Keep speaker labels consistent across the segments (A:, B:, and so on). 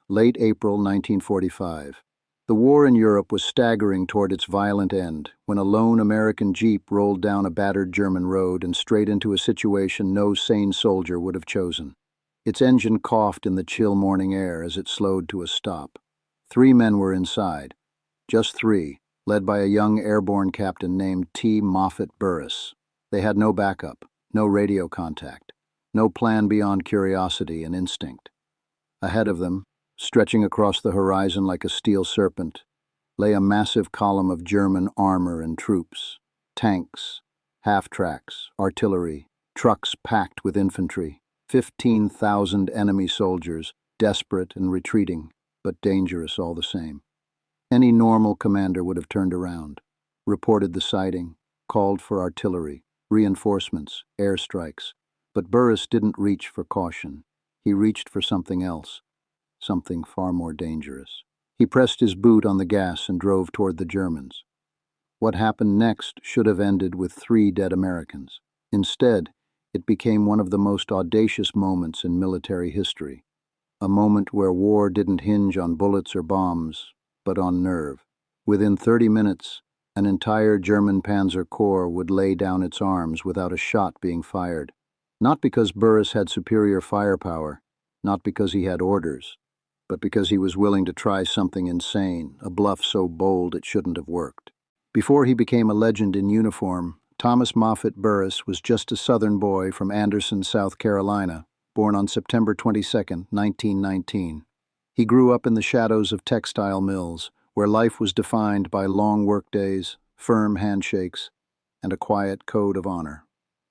A: late April 1945. The war in Europe was staggering toward its violent end when a lone American jeep rolled down a battered German road and straight into a situation no sane soldier would have chosen. Its engine coughed in the chill morning air as it slowed to a stop. 3 men were inside. Just 3, led by a young airborne captain named Moffatt Burriss. They had no backup, no radio contact, no plan beyond curiosity and instinct. Ahead of them, stretching across the horizon like a steel serpent, lay a massive column of German armor and troops, tanks, half-tracks, artillery, trucks packed with infantry, 15,000 enemy soldiers, desperate and retreating, but dangerous all the same. Any normal commander would have turned around, reported the sighting, called for artillery, reinforcements, airstrikes, but Burriss didn't reach for caution. He reached for something else, something far more dangerous. He pressed his boot on the gas and drove toward the Germans. What happened next should have ended with 3 dead Americans. Instead, it became one of the most audacious moments in military history, a moment where war didn't hinge on bullets or bombs, but on nerve. Within 30 minutes, an entire German Panzer Corps would lay down its arms without a shot being fired. Not because Burriss had superior firepower, not because he had orders, but because he was willing to try something insane, a bluff so bold it shouldn't have worked. Before he became a legend in uniform, Thomas Moffatt Burriss was just a Southern boy from Anderson, South Carolina, born on September 22, 1919. He grew up in the shadows of textile mills, where life was defined by long workdays, firm handshakes, and a quiet code of honor.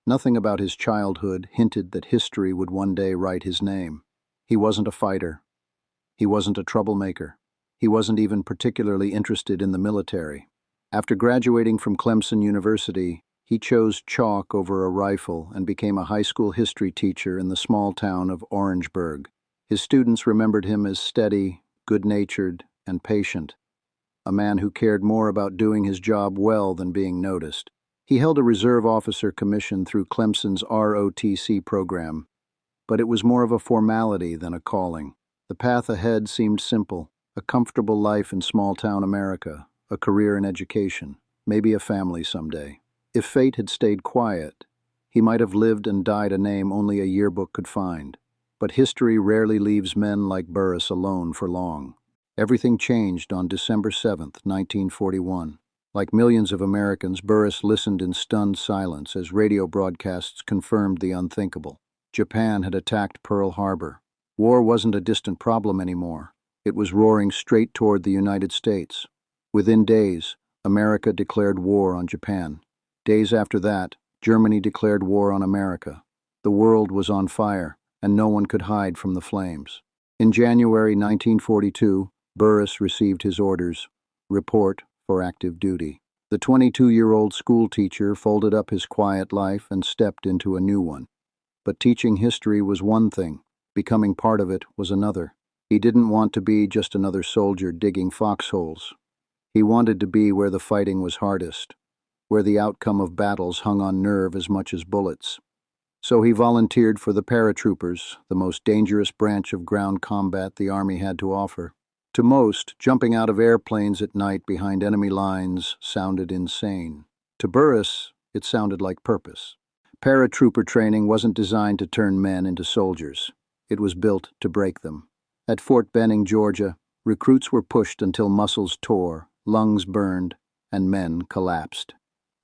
A: Nothing about his childhood hinted that history would one day write his name. He wasn't a fighter. He wasn't a troublemaker. He wasn't even particularly interested in the military. After graduating from Clemson University, he chose chalk over a rifle and became a high school history teacher in the small town of Orangeburg. His students remembered him as steady, good-natured, and patient, a man who cared more about doing his job well than being noticed. He held a reserve officer commission through Clemson's ROTC program, but it was more of a formality than a calling. The path ahead seemed simple: a comfortable life in small-town America, a career in education, maybe a family someday. If fate had stayed quiet, he might have lived and died a name only a yearbook could find. But history rarely leaves men like Burriss alone for long. Everything changed on December 7, 1941. Like millions of Americans, Burriss listened in stunned silence as radio broadcasts confirmed the unthinkable. Japan had attacked Pearl Harbor. War wasn't a distant problem anymore. It was roaring straight toward the United States. Within days, America declared war on Japan. Days after that, Germany declared war on America. The world was on fire, and no one could hide from the flames. In January 1942, Burriss received his orders: report for active duty. The 22-year-old school teacher folded up his quiet life and stepped into a new one. But teaching history was one thing. Becoming part of it was another. He didn't want to be just another soldier digging foxholes. He wanted to be where the fighting was hardest, where the outcome of battles hung on nerve as much as bullets. So he volunteered for the paratroopers, the most dangerous branch of ground combat the Army had to offer. To most, jumping out of airplanes at night behind enemy lines sounded insane. To Burriss, it sounded like purpose. Paratrooper training wasn't designed to turn men into soldiers. It was built to break them. At Fort Benning, Georgia, recruits were pushed until muscles tore, lungs burned, and men collapsed.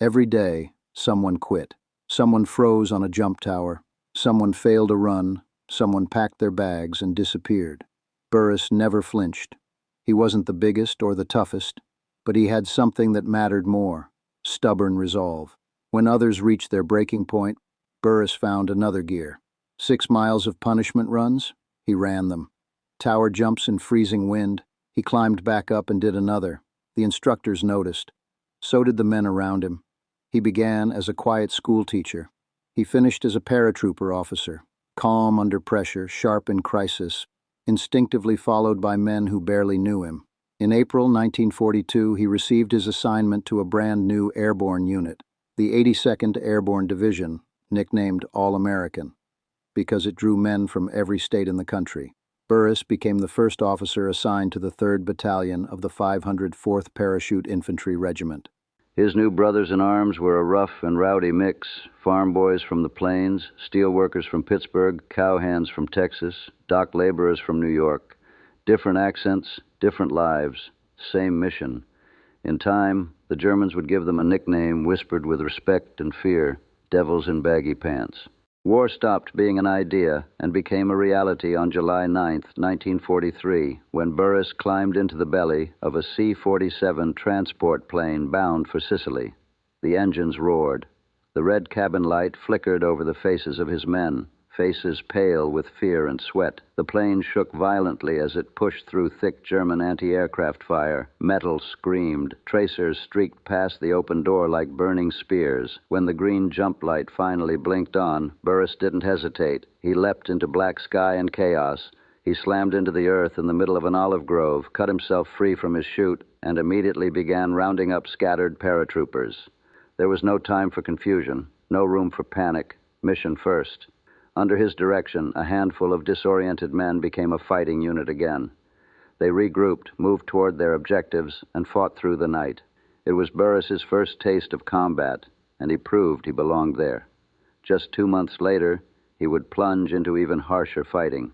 A: Every day, someone quit. Someone froze on a jump tower. Someone failed a run. Someone packed their bags and disappeared. Burriss never flinched. He wasn't the biggest or the toughest, but he had something that mattered more: stubborn resolve. When others reached their breaking point, Burriss found another gear. 6 miles of punishment runs, he ran them. Tower jumps in freezing wind, he climbed back up and did another. The instructors noticed. So did the men around him. He began as a quiet school teacher. He finished as a paratrooper officer, calm under pressure, sharp in crisis, instinctively followed by men who barely knew him. In April 1942, he received his assignment to a brand new airborne unit, the 82nd Airborne Division, nicknamed All-American, because it drew men from every state in the country. Burriss became the first officer assigned to the 3rd Battalion of the 504th Parachute Infantry Regiment.
B: His new brothers in arms were a rough and rowdy mix, farm boys from the plains, steel workers from Pittsburgh, cowhands from Texas, dock laborers from New York. Different accents, different lives, same mission. In time, the Germans would give them a nickname whispered with respect and fear, devils in baggy pants. War stopped being an idea and became a reality on July 9, 1943, when Burriss climbed into the belly of a C-47 transport plane bound for Sicily. The engines roared. The red cabin light flickered over the faces of his men, faces pale with fear and sweat. The plane shook violently as it pushed through thick German anti-aircraft fire. Metal screamed. Tracers streaked past the open door like burning spears. When the green jump light finally blinked on, Burriss didn't hesitate. He leapt into black sky and chaos. He slammed into the earth in the middle of an olive grove, cut himself free from his chute, and immediately began rounding up scattered paratroopers. There was no time for confusion, no room for panic. Mission first. Under his direction, a handful of disoriented men became a fighting unit again. They regrouped, moved toward their objectives, and fought through the night. It was Burriss's first taste of combat, and he proved he belonged there. Just 2 months later, he would plunge into even harsher fighting.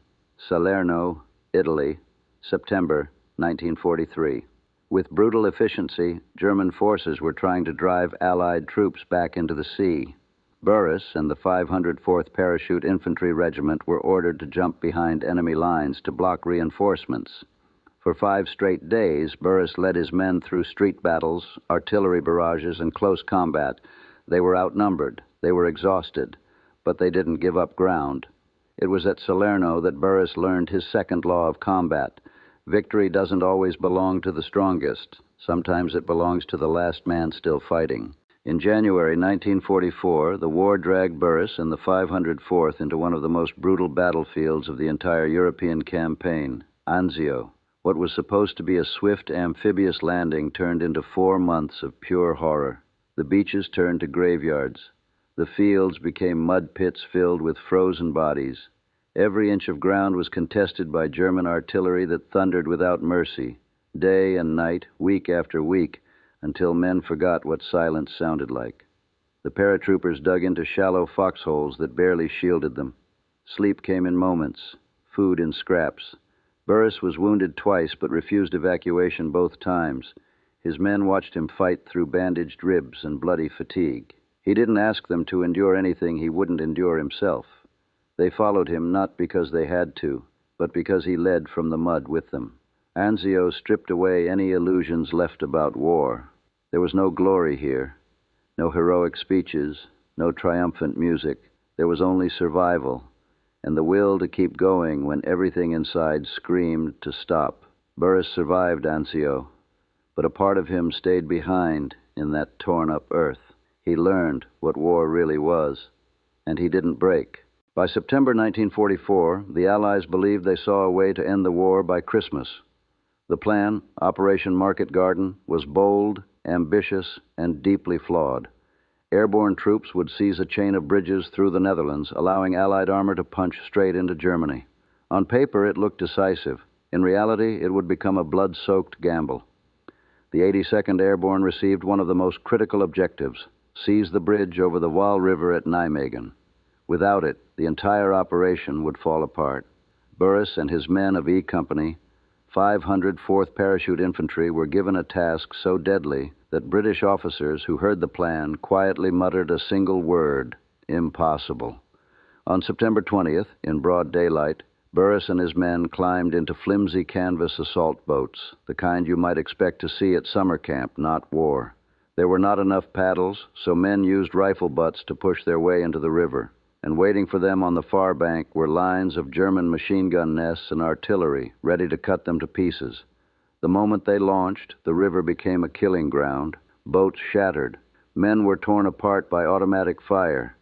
B: Salerno, Italy, September 1943. With brutal efficiency, German forces were trying to drive Allied troops back into the sea. Burriss and the 504th Parachute Infantry Regiment were ordered to jump behind enemy lines to block reinforcements. For 5 straight days, Burriss led his men through street battles, artillery barrages, and close combat. They were outnumbered, they were exhausted, but they didn't give up ground. It was at Salerno that Burriss learned his second law of combat. Victory doesn't always belong to the strongest. Sometimes it belongs to the last man still fighting. In January 1944, the war dragged Burriss and the 504th into one of the most brutal battlefields of the entire European campaign, Anzio. What was supposed to be a swift amphibious landing turned into 4 months of pure horror. The beaches turned to graveyards. The fields became mud pits filled with frozen bodies. Every inch of ground was contested by German artillery that thundered without mercy, day and night, week after week, until men forgot what silence sounded like. The paratroopers dug into shallow foxholes that barely shielded them. Sleep came in moments, food in scraps. Burriss was wounded twice but refused evacuation both times. His men watched him fight through bandaged ribs and bloody fatigue. He didn't ask them to endure anything he wouldn't endure himself. They followed him not because they had to, but because he led from the mud with them. Anzio stripped away any illusions left about war. There was no glory here, no heroic speeches, no triumphant music. There was only survival, and the will to keep going when everything inside screamed to stop. Burriss survived Anzio, but a part of him stayed behind in that torn-up earth. He learned what war really was, and he didn't break. By September 1944, the Allies believed they saw a way to end the war by Christmas. The plan, Operation Market Garden, was bold, ambitious, and deeply flawed. Airborne troops would seize a chain of bridges through the Netherlands, allowing Allied armor to punch straight into Germany. On paper, it looked decisive. In reality, it would become a blood-soaked gamble. The 82nd Airborne received one of the most critical objectives: seize the bridge over the Waal River at Nijmegen. Without it, the entire operation would fall apart. Burriss and his men of E Company, 504th Parachute Infantry, were given a task so deadly that British officers who heard the plan quietly muttered a single word: impossible. On September 20th, in broad daylight, Burriss and his men climbed into flimsy canvas assault boats, the kind you might expect to see at summer camp, not war. There were not enough paddles, so men used rifle butts to push their way into the river. And waiting for them on the far bank were lines of German machine gun nests and artillery, ready to cut them to pieces. The moment they launched, the river became a killing ground. Boats shattered. Men were torn apart by automatic fire.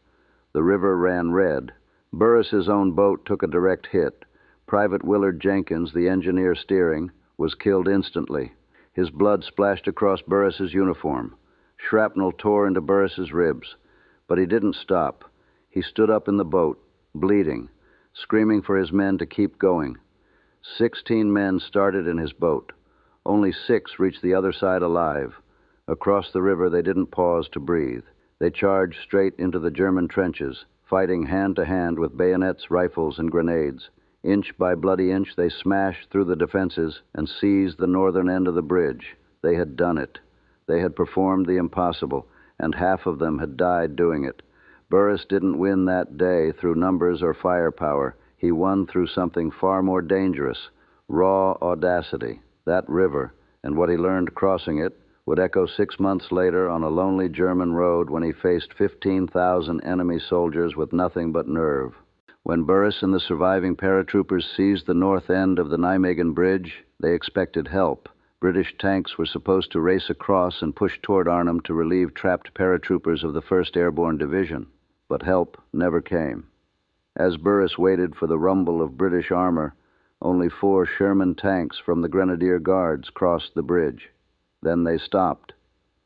B: The river ran red. Burriss's own boat took a direct hit. Private Willard Jenkins, the engineer steering, was killed instantly. His blood splashed across Burriss's uniform. Shrapnel tore into Burriss's ribs. But he didn't stop. He stood up in the boat, bleeding, screaming for his men to keep going. 16 men started in his boat. Only 6 reached the other side alive. Across the river, they didn't pause to breathe. They charged straight into the German trenches, fighting hand-to-hand with bayonets, rifles, and grenades. Inch by bloody inch, they smashed through the defenses and seized the northern end of the bridge. They had done it. They had performed the impossible, and half of them had died doing it. Burriss didn't win that day through numbers or firepower. He won through something far more dangerous, raw audacity. That river, and what he learned crossing it, would echo 6 months later on a lonely German road when he faced 15,000 enemy soldiers with nothing but nerve. When Burriss and the surviving paratroopers seized the north end of the Nijmegen Bridge, they expected help. British tanks were supposed to race across and push toward Arnhem to relieve trapped paratroopers of the 1st Airborne Division. But help never came. As Burriss waited for the rumble of British armor, only 4 Sherman tanks from the Grenadier Guards crossed the bridge. Then they stopped.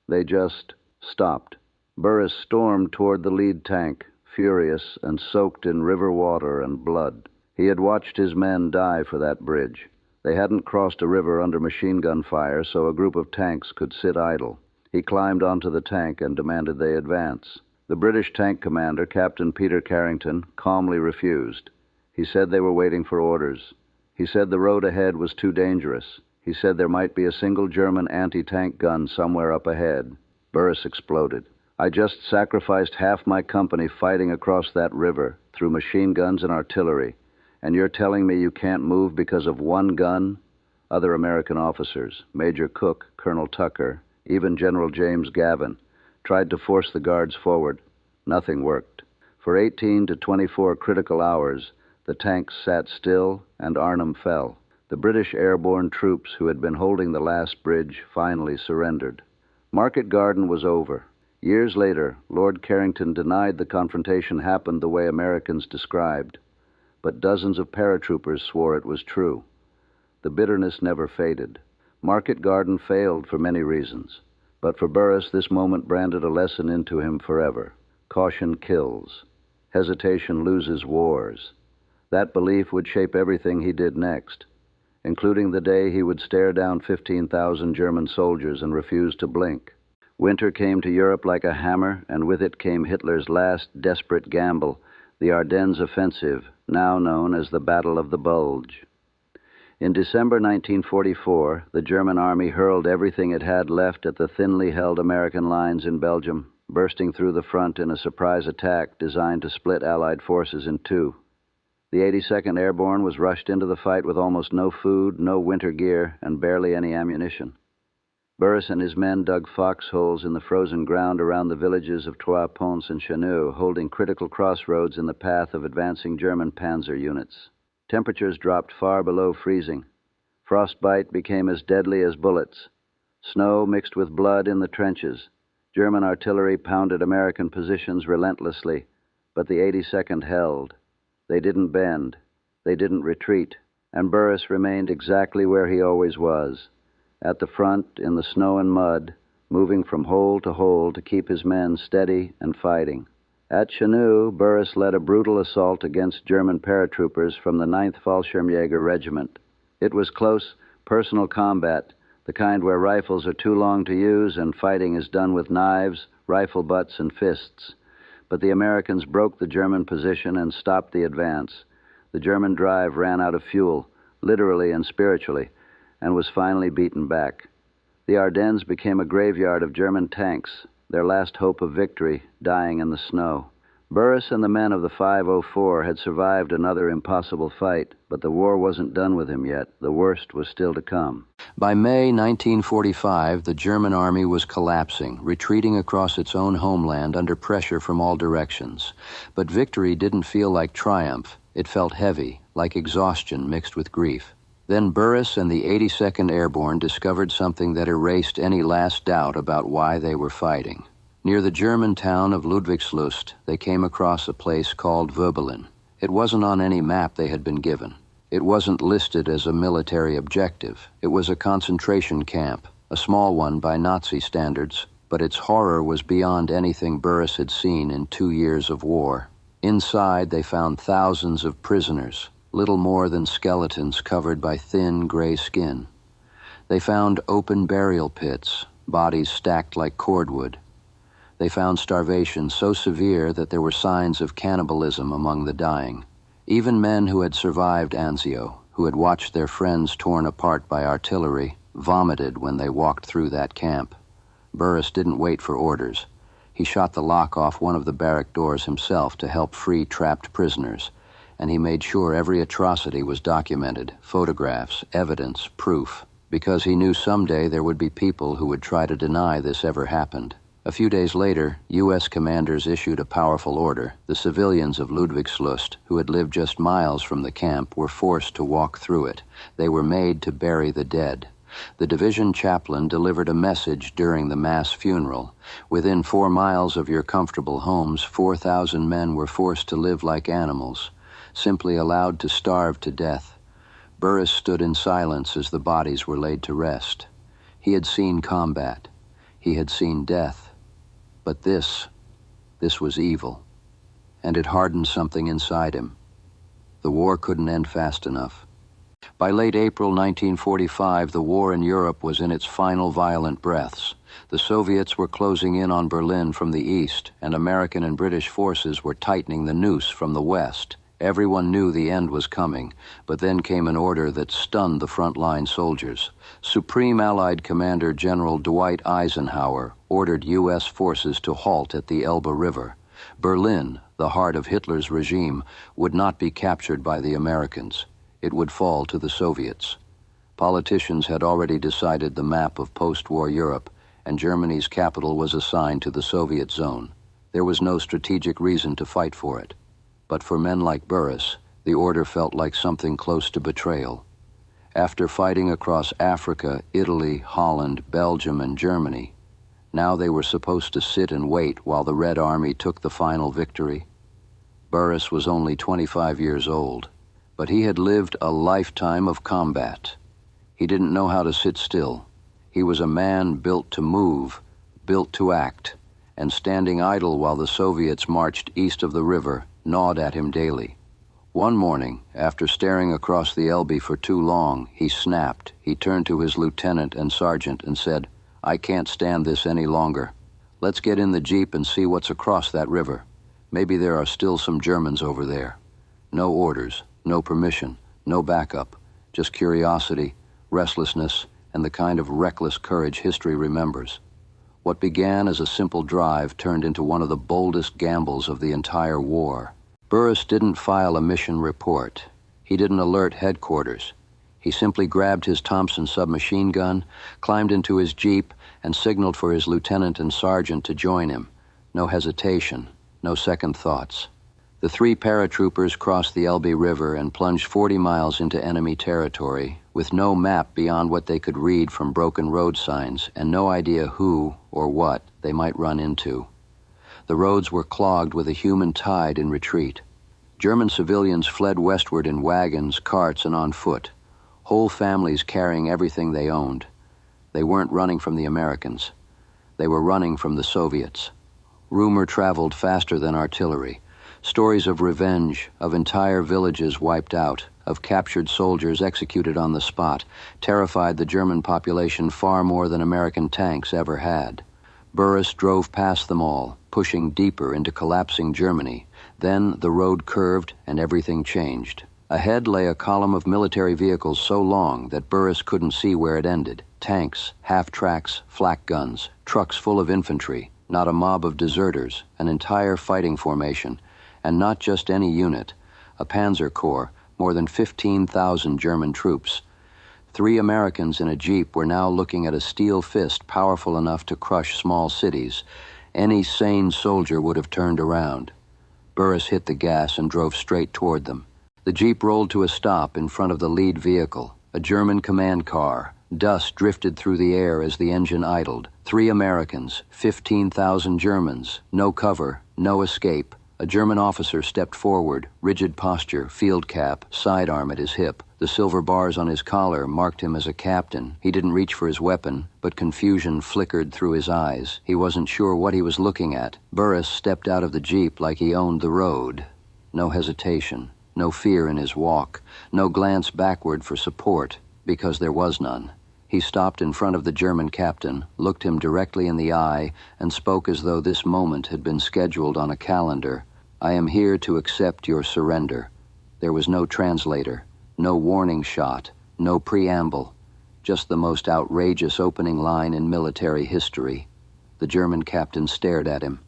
B: They just stopped. Burriss stormed toward the lead tank, furious and soaked in river water and blood. He had watched his men die for that bridge. They hadn't crossed a river under machine gun fire, so a group of tanks could sit idle. He climbed onto the tank and demanded they advance. The British tank commander, Captain Peter Carrington, calmly refused. He said they were waiting for orders. He said the road ahead was too dangerous. He said there might be a single German anti-tank gun somewhere up ahead. Burriss exploded. I just sacrificed half my company fighting across that river through machine guns and artillery. And you're telling me you can't move because of one gun? Other American officers, Major Cook, Colonel Tucker, even General James Gavin, tried to force the guards forward. Nothing worked. For 18 to 24 critical hours, the tanks sat still and Arnhem fell. The British airborne troops who had been holding the last bridge finally surrendered. Market Garden was over. Years later, Lord Carrington denied the confrontation happened the way Americans described. But dozens of paratroopers swore it was true. The bitterness never faded. Market Garden failed for many reasons. But for Burriss, this moment branded a lesson into him forever. Caution kills. Hesitation loses wars. That belief would shape everything he did next, including the day he would stare down 15,000 German soldiers and refuse to blink. Winter came to Europe like a hammer, and with it came Hitler's last desperate gamble, the Ardennes Offensive, now known as the Battle of the Bulge. In December 1944, the German army hurled everything it had left at the thinly held American lines in Belgium, bursting through the front in a surprise attack designed to split Allied forces in two. The 82nd Airborne was rushed into the fight with almost no food, no winter gear, and barely any ammunition. Burriss and his men dug foxholes in the frozen ground around the villages of Trois-Ponts and Chaneux, holding critical crossroads in the path of advancing German panzer units. Temperatures dropped far below freezing. Frostbite became as deadly as bullets. Snow mixed with blood in the trenches. German artillery pounded American positions relentlessly, but the 82nd held. They didn't bend. They didn't retreat. And Burriss remained exactly where he always was, at the front in the snow and mud, moving from hole to keep his men steady and fighting. At Chaneux, Burriss led a brutal assault against German paratroopers from the 9th Fallschirmjäger Regiment. It was close, personal combat, the kind where rifles are too long to use and fighting is done with knives, rifle butts, and fists. But the Americans broke the German position and stopped the advance. The German drive ran out of fuel, literally and spiritually, and was finally beaten back. The Ardennes became a graveyard of German tanks, their last hope of victory dying in the snow. Burriss and the men of the 504 had survived another impossible fight, but the war wasn't done with him yet. The worst was still to come. By May 1945, the German army was collapsing, retreating across its own homeland under pressure from all directions. But victory didn't feel like triumph. It felt heavy, like exhaustion mixed with grief. Then Burriss and the 82nd Airborne discovered something that erased any last doubt about why they were fighting. Near the German town of Ludwigslust, they came across a place called Wöbelin. It wasn't on any map they had been given. It wasn't listed as a military objective. It was a concentration camp, a small one by Nazi standards, but its horror was beyond anything Burriss had seen in 2 years of war. Inside, they found thousands of prisoners, little more than skeletons covered by thin gray skin. They found open burial pits, bodies stacked like cordwood. They found starvation so severe that there were signs of cannibalism among the dying. Even men who had survived Anzio, who had watched their friends torn apart by artillery, vomited when they walked through that camp. Burriss didn't wait for orders. He shot the lock off one of the barrack doors himself to help free trapped prisoners, and he made sure every atrocity was documented, photographs, evidence, proof, because he knew someday there would be people who would try to deny this ever happened. A few days later, U.S. commanders issued a powerful order. The civilians of Ludwigslust, who had lived just miles from the camp, were forced to walk through it. They were made to bury the dead. The division chaplain delivered a message during the mass funeral. Within 4 miles of your comfortable homes, 4,000 men were forced to live like animals, simply allowed to starve to death. Burriss stood in silence as the bodies were laid to rest. He had seen combat. He had seen death. But this was evil, and it hardened something inside him. The war couldn't end fast enough. By late April 1945, the war in Europe was in its final violent breaths. The Soviets were closing in on Berlin from the east, and American and British forces were tightening the noose from the west. Everyone knew the end was coming, but then came an order that stunned the front-line soldiers. Supreme Allied Commander General Dwight Eisenhower ordered U.S. forces to halt at the Elbe River. Berlin, the heart of Hitler's regime, would not be captured by the Americans. It would fall to the Soviets. Politicians had already decided the map of post-war Europe, and Germany's capital was assigned to the Soviet zone. There was no strategic reason to fight for it. But for men like Burriss, the order felt like something close to betrayal. After fighting across Africa, Italy, Holland, Belgium, and Germany, now they were supposed to sit and wait while the Red Army took the final victory. Burriss was only 25 years old, but he had lived a lifetime of combat. He didn't know how to sit still. He was a man built to move, built to act, and standing idle while the Soviets marched east of the river gnawed at him daily. One morning, after staring across the Elbe for too long, he snapped. He turned to his lieutenant and sergeant and said, "I can't stand this any longer. Let's get in the jeep and see what's across that river. Maybe there are still some Germans over there." No orders, no permission, no backup, just curiosity, restlessness, and the kind of reckless courage history remembers. What began as a simple drive turned into one of the boldest gambles of the entire war. Burriss didn't file a mission report. He didn't alert headquarters. He simply grabbed his Thompson submachine gun, climbed into his jeep, and signaled for his lieutenant and sergeant to join him. No hesitation, no second thoughts. The 3 paratroopers crossed the Elbe River and plunged 40 miles into enemy territory, with no map beyond what they could read from broken road signs and no idea who or what they might run into. The roads were clogged with a human tide in retreat. German civilians fled westward in wagons, carts, and on foot, whole families carrying everything they owned. They weren't running from the Americans. They were running from the Soviets. Rumor traveled faster than artillery. Stories of revenge, of entire villages wiped out, of captured soldiers executed on the spot, terrified the German population far more than American tanks ever had. Burriss drove past them all, pushing deeper into collapsing Germany. Then the road curved and everything changed. Ahead lay a column of military vehicles so long that Burriss couldn't see where it ended. Tanks, half-tracks, flak guns, trucks full of infantry, not a mob of deserters, an entire fighting formation, and not just any unit, a Panzer Corps, more than 15,000 German troops. 3 Americans in a jeep were now looking at a steel fist powerful enough to crush small cities. Any sane soldier would have turned around. Burriss hit the gas and drove straight toward them. The jeep rolled to a stop in front of the lead vehicle, a German command car. Dust drifted through the air as the engine idled. 3 Americans, 15,000 Germans, no cover, no escape. A German officer stepped forward, rigid posture, field cap, sidearm at his hip. The silver bars on his collar marked him as a captain. He didn't reach for his weapon, but confusion flickered through his eyes. He wasn't sure what he was looking at. Burriss stepped out of the jeep like he owned the road. No hesitation, no fear in his walk, no glance backward for support, because there was none. He stopped in front of the German captain, looked him directly in the eye, and spoke as though this moment had been scheduled on a calendar. "I am here to accept your surrender." There was no translator, no warning shot, no preamble, just the most outrageous opening line in military history. The German captain stared at him.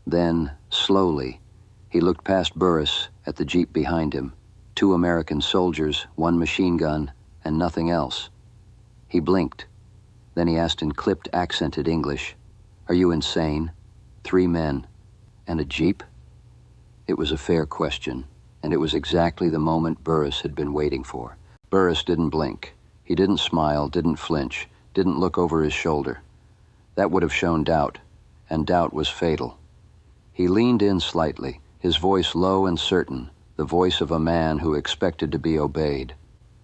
B: Then, slowly, he looked past Burriss at the jeep behind him. 2 American soldiers, 1 machine gun, and nothing else. He blinked. Then he asked in clipped, accented English, "Are you insane? 3 men. And a jeep?" It was a fair question, and it was exactly the moment Burriss had been waiting for. Burriss didn't blink. He didn't smile, didn't flinch, didn't look over his shoulder. That would have shown doubt, and doubt was fatal. He leaned in slightly, his voice low and certain, the voice of a man who expected to be obeyed.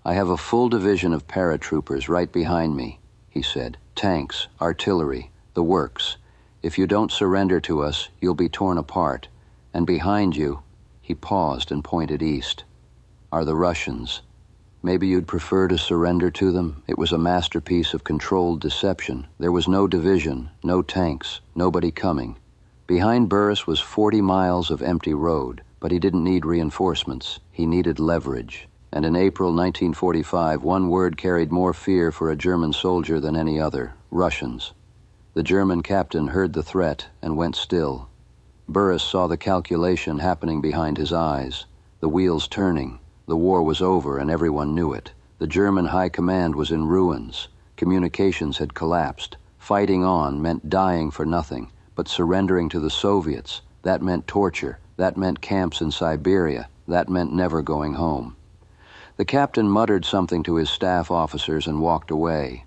B: "I have a full division of paratroopers right behind me," he said. "Tanks, artillery, the works. If you don't surrender to us, you'll be torn apart. And behind you," he paused and pointed east, "are the Russians. Maybe you'd prefer to surrender to them." It was a masterpiece of controlled deception. There was no division, no tanks, nobody coming. Behind Burriss was 40 miles of empty road, but he didn't need reinforcements. He needed leverage. And in April 1945, one word carried more fear for a German soldier than any other: Russians. The German captain heard the threat and went still. Burriss saw the calculation happening behind his eyes, the wheels turning. The war was over and everyone knew it. The German high command was in ruins. Communications had collapsed. Fighting on meant dying for nothing, but surrendering to the Soviets, that meant torture, that meant camps in Siberia, that meant never going home. The captain muttered something to his staff officers and walked away.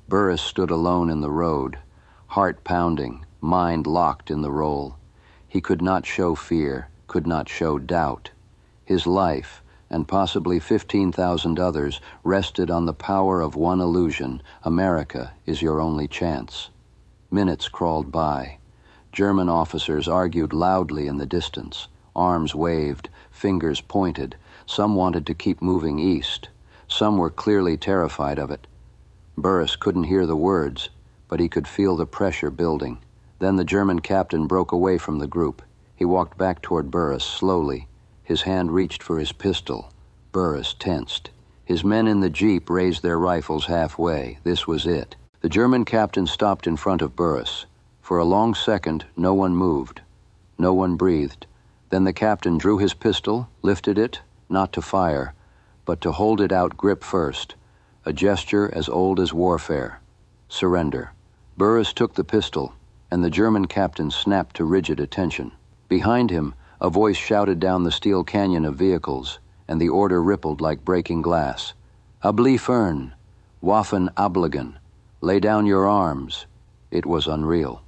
B: Burriss stood alone in the road, heart pounding, mind locked in the role. He could not show fear, could not show doubt. His life, and possibly 15,000 others, rested on the power of one illusion: America is your only chance. Minutes crawled by. German officers argued loudly in the distance. Arms waved, fingers pointed. Some wanted to keep moving east. Some were clearly terrified of it. Burriss couldn't hear the words, but he could feel the pressure building. Then the German captain broke away from the group. He walked back toward Burriss slowly. His hand reached for his pistol. Burriss tensed. His men in the jeep raised their rifles halfway. This was it. The German captain stopped in front of Burriss. For a long second, no one moved. No one breathed. Then the captain drew his pistol, lifted it, not to fire, but to hold it out grip first, a gesture as old as warfare. Surrender. Burriss took the pistol, and the German captain snapped to rigid attention. Behind him, a voice shouted down the steel canyon of vehicles, and the order rippled like breaking glass. "Abliefern! Waffen ablegen! Lay down your arms!" It was unreal.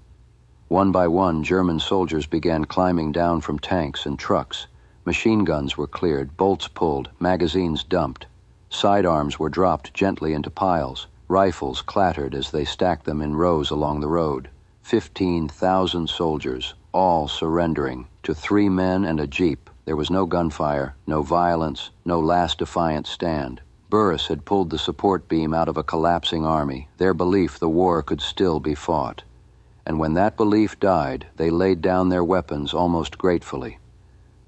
B: One by one, German soldiers began climbing down from tanks and trucks. Machine guns were cleared, bolts pulled, magazines dumped. Sidearms were dropped gently into piles. Rifles clattered as they stacked them in rows along the road. 15,000 soldiers, all surrendering to 3 men and a jeep. There was no gunfire, no violence, no last defiant stand. Burriss had pulled the support beam out of a collapsing army, their belief the war could still be fought. And when that belief died, they laid down their weapons almost gratefully.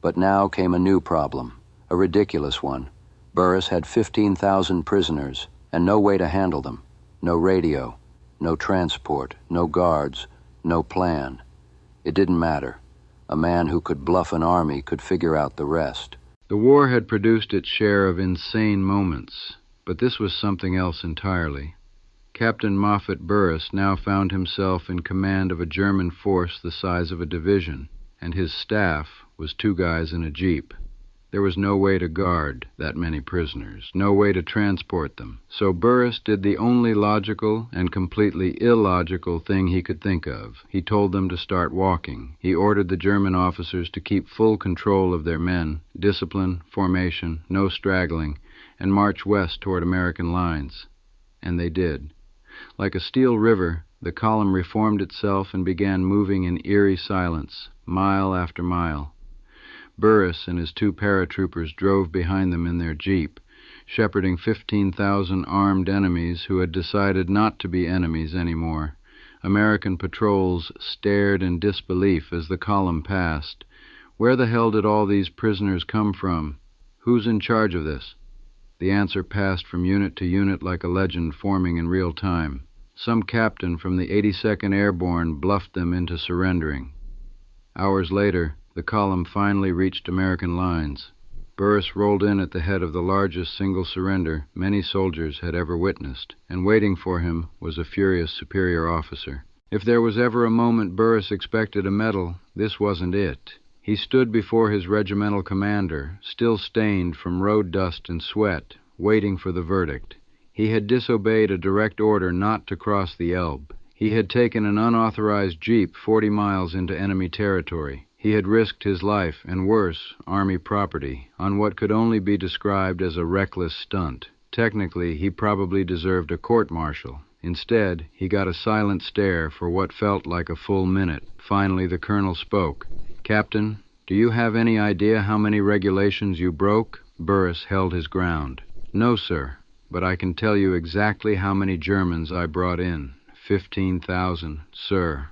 B: But now came a new problem, a ridiculous one. Burriss had 15,000 prisoners, and no way to handle them. No radio, no transport, no guards, no plan. It didn't matter. A man who could bluff an army could figure out the rest.
C: The war had produced its share of insane moments, but this was something else entirely. Captain Moffatt Burriss now found himself in command of a German force the size of a division, and his staff was 2 guys in a jeep. There was no way to guard that many prisoners, no way to transport them. So Burriss did the only logical and completely illogical thing he could think of. He told them to start walking. He ordered the German officers to keep full control of their men, discipline, formation, no straggling, and march west toward American lines. And they did. Like a steel river, the column reformed itself and began moving in eerie silence, mile after mile. Burriss and his 2 paratroopers drove behind them in their jeep, shepherding 15,000 armed enemies who had decided not to be enemies anymore. American patrols stared in disbelief as the column passed. Where the hell did all these prisoners come from? Who's in charge of this? The answer passed from unit to unit like a legend forming in real time. Some captain from the 82nd Airborne bluffed them into surrendering. Hours later, the column finally reached American lines. Burriss rolled in at the head of the largest single surrender many soldiers had ever witnessed, and waiting for him was a furious superior officer. If there was ever a moment Burriss expected a medal, this wasn't it. He stood before his regimental commander, still stained from road dust and sweat, waiting for the verdict. He had disobeyed a direct order not to cross the Elbe. He had taken an unauthorized jeep 40 miles into enemy territory. He had risked his life, and worse, Army property, on what could only be described as a reckless stunt. Technically, he probably deserved a court-martial. Instead, he got a silent stare for what felt like a full minute. Finally, the colonel spoke. "Captain, do you have any idea how many regulations you broke?" Burriss held his ground. "No, sir, but I can tell you exactly how many Germans I brought in. 15,000, sir."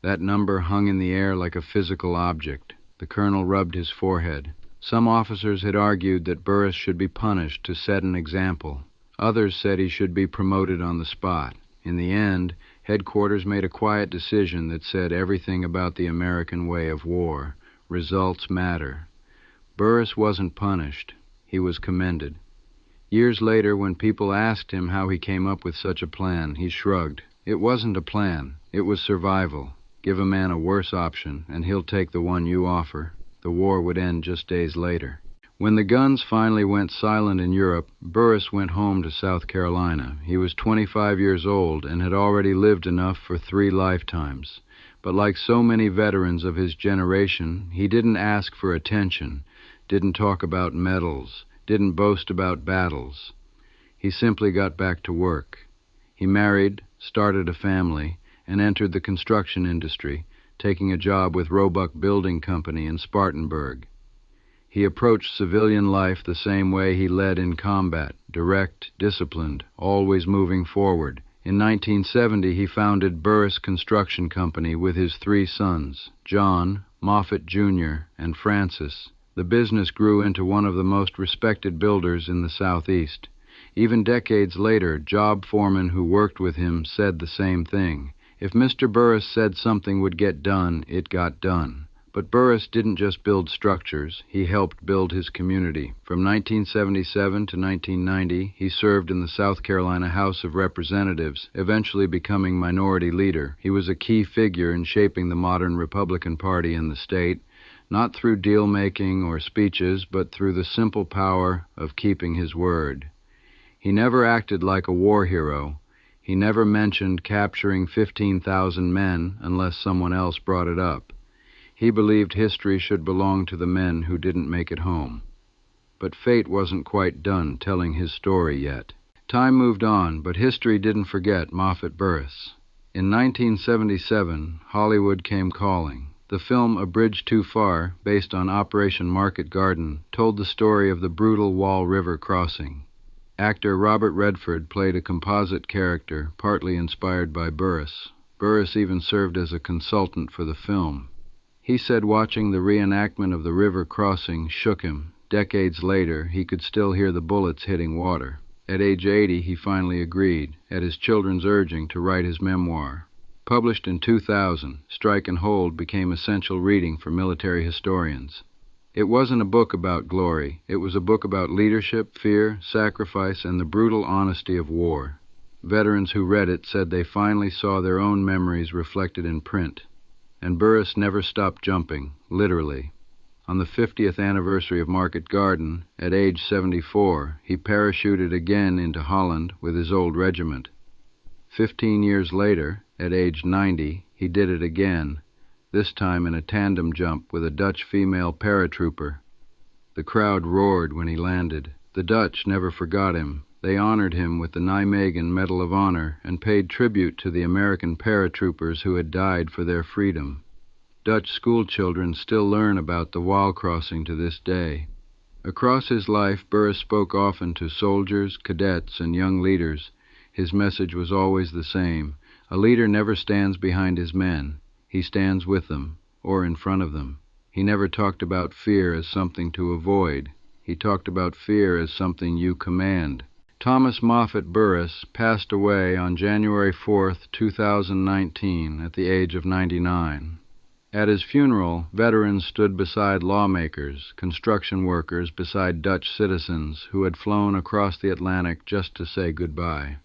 C: That number hung in the air like a physical object. The colonel rubbed his forehead. Some officers had argued that Burriss should be punished to set an example. Others said he should be promoted on the spot. In the end, headquarters made a quiet decision that said everything about the American way of war. Results matter. Burriss wasn't punished. He was commended. Years later, when people asked him how he came up with such a plan, he shrugged. It wasn't a plan. It was survival. Give a man a worse option, and he'll take the one you offer. The war would end just days later. When the guns finally went silent in Europe, Burriss went home to South Carolina. He was 25 years old and had already lived enough for 3 lifetimes. But like so many veterans of his generation, he didn't ask for attention, didn't talk about medals, didn't boast about battles. He simply got back to work. He married, started a family, and entered the construction industry, taking a job with Roebuck Building Company in Spartanburg. He approached civilian life the same way he led in combat, direct, disciplined, always moving forward. In 1970, he founded Burriss Construction Company with his 3 sons, John, Moffatt Jr., and Francis. The business grew into one of the most respected builders in the Southeast. Even decades later, job foremen who worked with him said the same thing. If Mr. Burriss said something would get done, it got done. But Burriss didn't just build structures, he helped build his community. From 1977 to 1990, he served in the South Carolina House of Representatives, eventually becoming minority leader. He was a key figure in shaping the modern Republican Party in the state, not through deal-making or speeches, but through the simple power of keeping his word. He never acted like a war hero. He never mentioned capturing 15,000 men unless someone else brought it up. He believed history should belong to the men who didn't make it home. But fate wasn't quite done telling his story yet. Time moved on, but history didn't forget Moffatt Burriss. In 1977, Hollywood came calling. The film A Bridge Too Far, based on Operation Market Garden, told the story of the brutal Wall River crossing. Actor Robert Redford played a composite character, partly inspired by Burriss. Burriss even served as a consultant for the film. He said watching the reenactment of the river crossing shook him. Decades later, he could still hear the bullets hitting water. At age 80, he finally agreed, at his children's urging, to write his memoir. Published in 2000, Strike and Hold became essential reading for military historians. It wasn't a book about glory. It was a book about leadership, fear, sacrifice, and the brutal honesty of war. Veterans who read it said they finally saw their own memories reflected in print. And Burriss never stopped jumping, literally. On the 50th anniversary of Market Garden, at age 74, he parachuted again into Holland with his old regiment. 15 years later, at age 90, he did it again, this time in a tandem jump with a Dutch female paratrooper. The crowd roared when he landed. The Dutch never forgot him. They honored him with the Nijmegen Medal of Honor and paid tribute to the American paratroopers who had died for their freedom. Dutch schoolchildren still learn about the wall crossing to this day. Across his life, Burriss spoke often to soldiers, cadets, and young leaders. His message was always the same. A leader never stands behind his men. He stands with them, or in front of them. He never talked about fear as something to avoid. He talked about fear as something you command. Thomas Moffatt Burriss passed away on January 4th, 2019, at the age of 99. At his funeral, veterans stood beside lawmakers, construction workers beside Dutch citizens who had flown across the Atlantic just to say goodbye.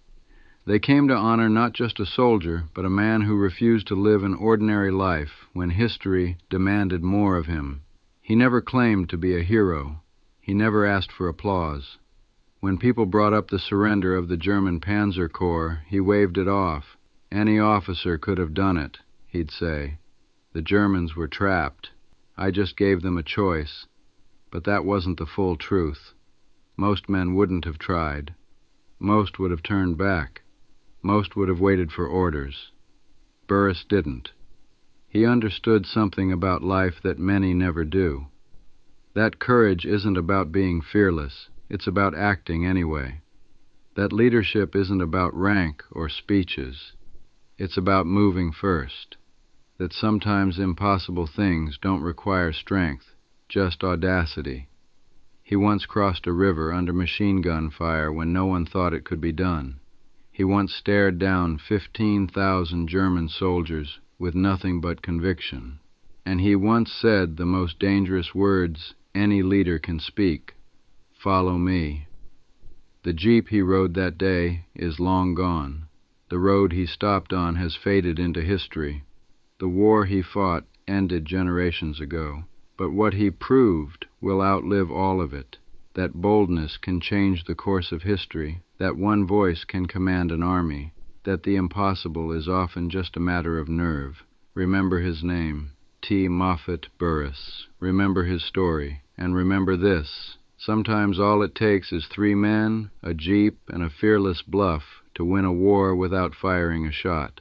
C: They came to honor not just a soldier, but a man who refused to live an ordinary life when history demanded more of him. He never claimed to be a hero. He never asked for applause. When people brought up the surrender of the German Panzer Corps, he waved it off. Any officer could have done it, he'd say. The Germans were trapped. I just gave them a choice. But that wasn't the full truth. Most men wouldn't have tried. Most would have turned back. Most would have waited for orders. Burriss didn't. He understood something about life that many never do. That courage isn't about being fearless. It's about acting anyway. That leadership isn't about rank or speeches. It's about moving first. That sometimes impossible things don't require strength, just audacity. He once crossed a river under machine gun fire when no one thought it could be done. He once stared down 15,000 German soldiers with nothing but conviction. And he once said the most dangerous words any leader can speak: "Follow me." The jeep he rode that day is long gone. The road he stopped on has faded into history. The war he fought ended generations ago. But what he proved will outlive all of it. That boldness can change the course of history, that one voice can command an army, that the impossible is often just a matter of nerve. Remember his name, T. Moffatt Burriss. Remember his story, and remember this: sometimes all it takes is 3 men, a jeep, and a fearless Bluff to win a war without firing a shot.